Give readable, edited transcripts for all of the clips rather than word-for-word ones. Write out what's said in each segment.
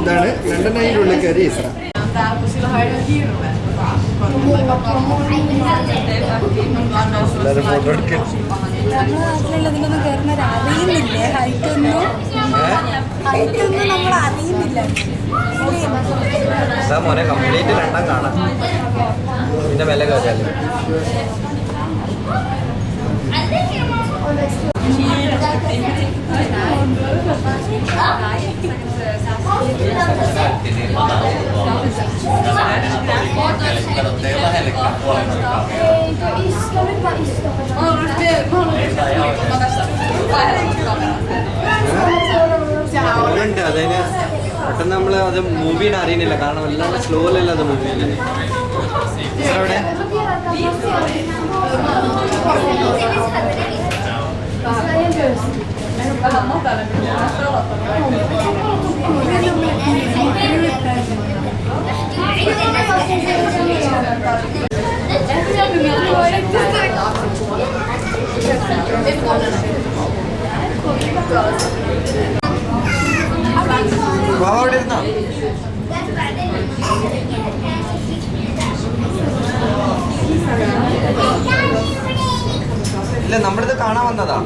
ഇതാണ് ലണ്ടൻ ഉള്ളിൽ കയറി ഇസ്ര. എല്ലാവരും ഫോട്ടോ എടുക്കും. നാട്ടിലുള്ളതിനൊന്നും കയറുന്ന അറിയുന്നില്ലേ? ഹൈറ്റൊന്നും നമ്മൾ അറിയുന്നില്ല. മോനെ കംപ്ലീറ്റ് ലണ്ടൻ കാണാം. പിന്നെ വില കയറിയല്ലേ. അതിന് പെട്ടെന്ന് നമ്മൾ അത് മൂവീനെ അറിയുന്നില്ല, കാരണം എല്ലാം സ്ലോയിലല്ല അത് മൂവിയില്ല. അവിടെ അവിടെ ഇരുന്നോ? ഇല്ല, നമ്മളിത് കാണാൻ വന്നതാ.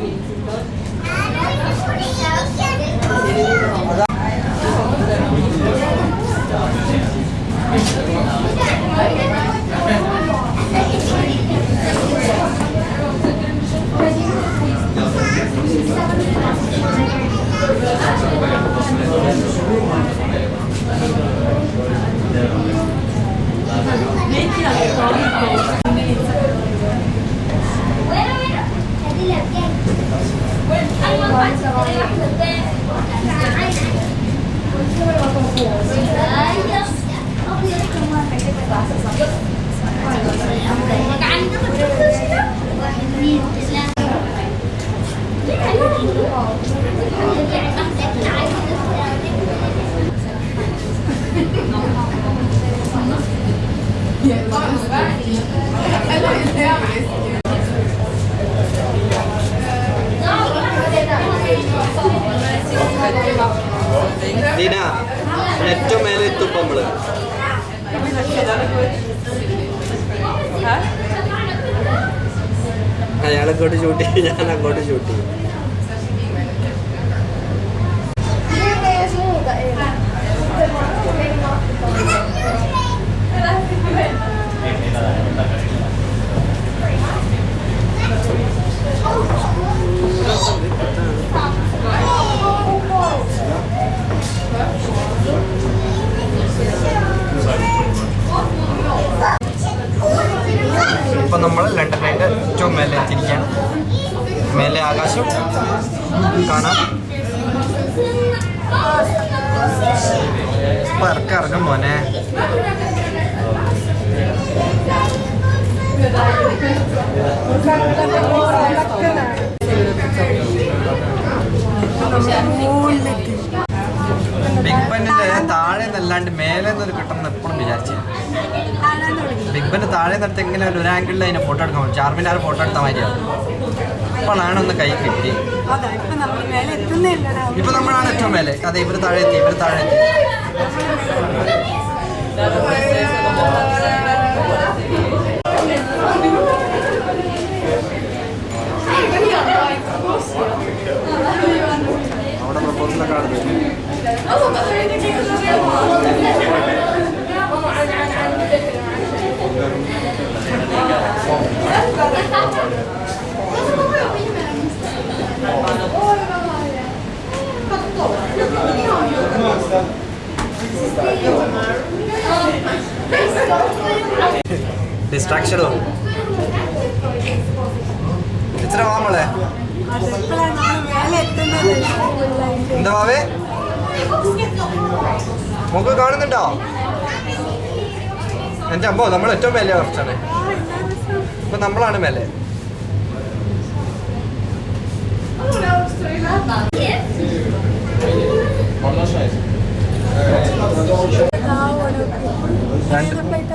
ദീന ഏറ്റവും മേലെ എത്തുമ്പോ നമ്മള് അയാളെങ്ങോട്ട് ഷൂട്ട് ചെയ്യും, ഞാൻ അങ്ങോട്ട് ഷൂട്ട് ചെയ്യും. ഇപ്പം നമ്മൾ ലണ്ടനിൻ്റെ ഏറ്റവും മേലെ എത്തിയിരിക്കുകയാണ്. മേലെ ആകാശം കാണാം. ഇപ്പം ഇറക്കം മോനെ. ബിഗ് ബെന്നിന്റെ താഴെ നിന്നല്ലാണ്ട് മേലെ നിന്നൊരു കിട്ടണം എപ്പോഴും വിചാരിച്ചു. ബിഗ് ബെന്റെ താഴെ നിന്നിട്ട് എങ്ങനെ ഒരു ആംഗിളിൽ അതിനെ ഫോട്ടോ എടുക്കാൻ പറ്റും. ചാർമിനാർ ഫോട്ടോ എടുത്താൽ മതിയാവും. അപ്പോഴാണ് ഒന്ന് കൈ കിട്ടി. ഇപ്പൊ നമ്മളാണ് ഏറ്റവും മേലെ. അതെ, ഇവര് താഴെ എത്തി. അവിടെ പ്രപ്പോസലൊക്കെ കാണുന്നത്. ഡിസ്ട്രാക്ഷനോ ഇച്ചിരി നമ്മളെ എന്താ ഭാവേ നമുക്ക് കാണുന്നുണ്ടോ? എൻ്റെ അമ്മോ, നമ്മൾ ഏറ്റവും മേലെ കുറച്ചാണ്. ഇപ്പൊ നമ്മളാണ് മേലെ. Ondan sonra.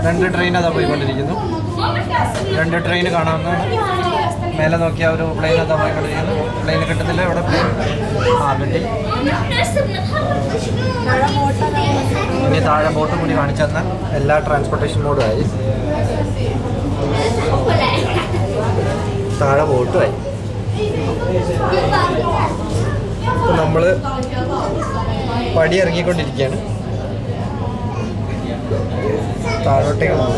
രണ്ട് ട്രെയിൻ അതാ പോയിക്കൊണ്ടിരിക്കുന്നു. 2 ട്രെയിൻ കാണാവുന്നതാണ്. മേലെ നോക്കിയ ഒരു പ്ലെയിൻ അതാ പോയിക്കൊണ്ടിരിക്കുന്നു. പ്ലെയിൻ കിട്ടുന്നില്ല ഇവിടെ. കിട്ടി. ഇനി താഴെ ബോട്ടും കൂടി കാണിച്ചു തന്നാൽ എല്ലാ ട്രാൻസ്പോർട്ടേഷൻ മോഡും ആയി. താഴെ ബോട്ടുമായി. ഇപ്പം നമ്മൾ പടി ഇറങ്ങിക്കൊണ്ടിരിക്കുകയാണ്. താഴോട്ടേക്ക് പോകും.